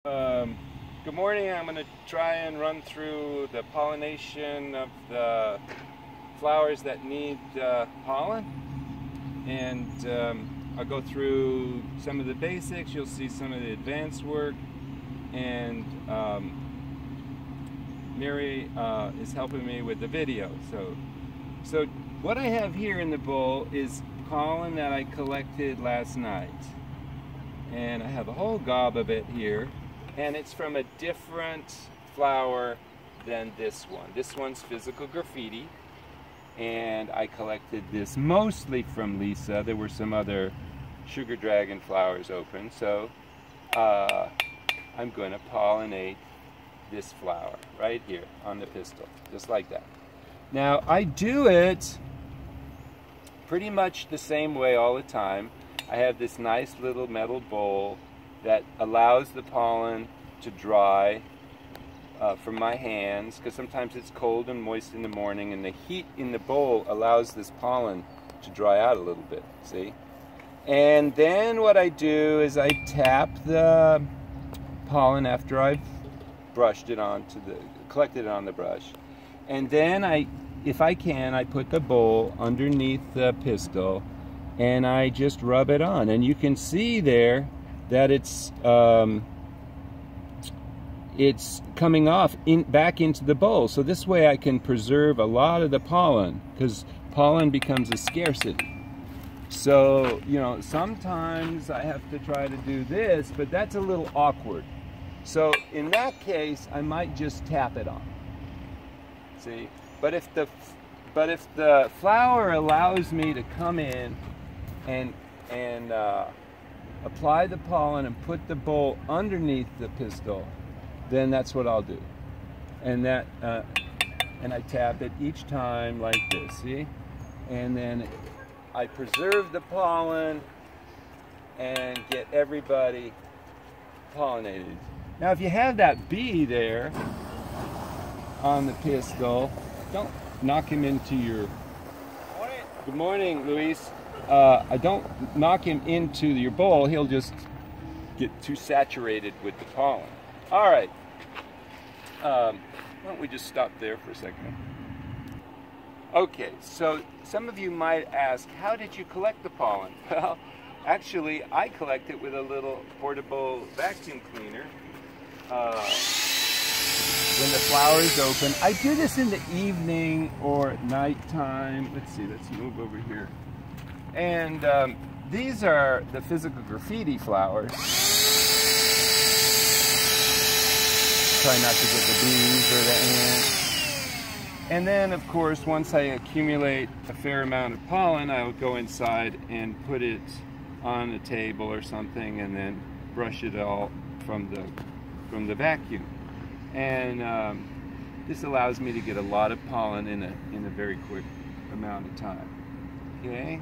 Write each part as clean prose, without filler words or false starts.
Good morning. I'm going to try and run through the pollination of the flowers that need pollen, and I'll go through some of the basics. You'll see some of the advanced work, and Mary is helping me with the video. So what I have here in the bowl is pollen that I collected last night, and I have a whole gob of it here. And it's from a different flower than this one. This one's physical graffiti, and I collected this mostly from Lisa. There were some other sugar dragon flowers open, so I'm going to pollinate this flower right here on the pistil, just like that. Now, I do it pretty much the same way all the time. I have this nice little metal bowl that allows the pollen to dry from my hands, because sometimes it's cold and moist in the morning, and the heat in the bowl allows this pollen to dry out a little bit, see? And then what I do is I tap the pollen after I've brushed it collected it on the brush. And then if I can, I put the bowl underneath the pistil and I just rub it on. And you can see there that it's coming off back into the bowl. So this way I can preserve a lot of the pollen, because pollen becomes a scarcity. So, you know, sometimes I have to try to do this, but that's a little awkward. So in that case, I might just tap it on. See? But if the flower allows me to come in and apply the pollen and put the bowl underneath the pistil, then that's what I'll do. And and I tap it each time like this, see? And then I preserve the pollen and get everybody pollinated. Now, if you have that bee there on the pistil, don't knock him into your... Good morning, Luis. I don't knock him into your bowl. He'll just get too saturated with the pollen. All right. Why don't we just stop there for a second? Okay, so some of you might ask, how did you collect the pollen? Well, actually, I collect it with a little portable vacuum cleaner. When the flower is open. I do this in the evening or nighttime. Let's see, let's move over here. And these are the physical graffiti flowers. Try not to get the bees or the ants. And then, of course, once I accumulate a fair amount of pollen, I'll go inside and put it on a table or something, and then brush it all from the vacuum. And this allows me to get a lot of pollen in a very quick amount of time. Okay?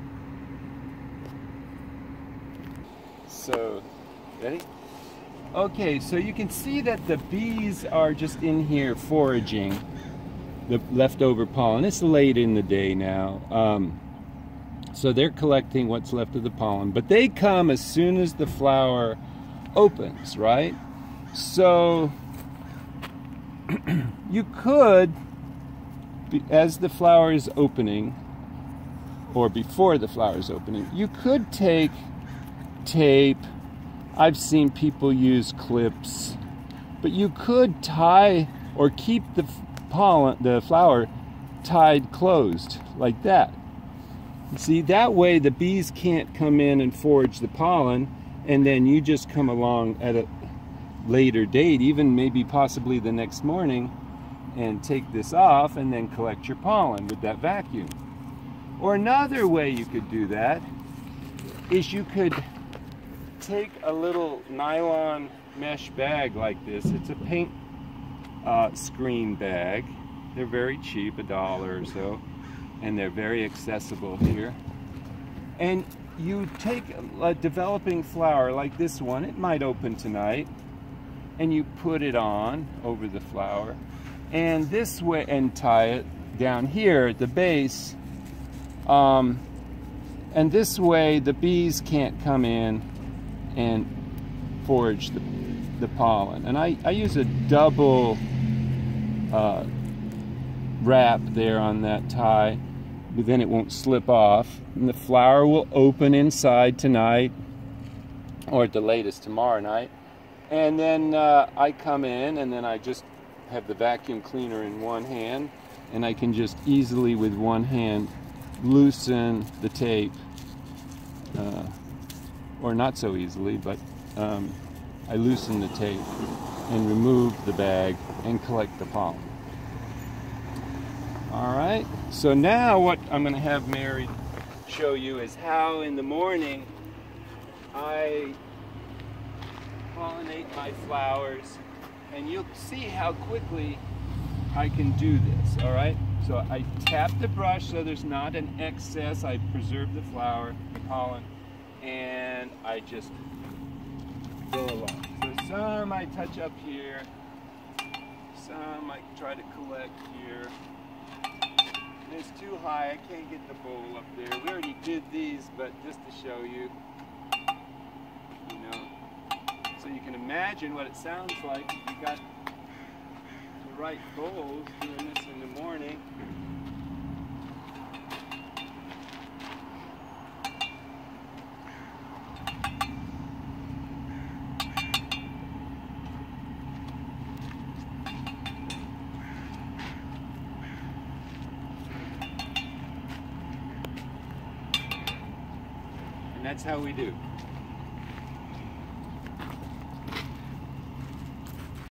So, ready? Okay, so you can see that the bees are just in here foraging the leftover pollen. It's late in the day now. So they're collecting what's left of the pollen, but they come as soon as the flower opens, right? So you could, as the flower is opening, or before the flower is opening, you could take tape. I've seen people use clips, but you could tie or keep the flower tied closed like that. See, that way the bees can't come in and forage the pollen, and then you just come along at a later date, even maybe possibly the next morning, and take this off and then collect your pollen with that vacuum. Or another way you could do that is you could take a little nylon mesh bag like this. It's a paint screen bag. They're very cheap, $1 or so, and they're very accessible here. And you take a developing flower like this one, it might open tonight, and you put it on over the flower, and this way, and tie it down here at the base, and this way the bees can't come in and forage the pollen. And I use a double wrap there on that tie, but then it won't slip off. And the flower will open inside tonight, or at the latest tomorrow night. And then I come in, and then I just have the vacuum cleaner in one hand, and I can just easily with one hand loosen the tape, or not so easily, but I loosen the tape and remove the bag and collect the pollen. Alright, so now what I'm going to have Mary show you is how in the morning I pollinate my flowers, and you'll see how quickly I can do this. Alright, so I tap the brush so there's not an excess. I preserve the flower, the pollen, and I just go along. So some I touch up here, some I try to collect here. It's too high, I can't get the bowl up there. We already did these, but just to show you, you know, so you can imagine what it sounds like if you got the right bowls doing this in the morning. And that's how we do.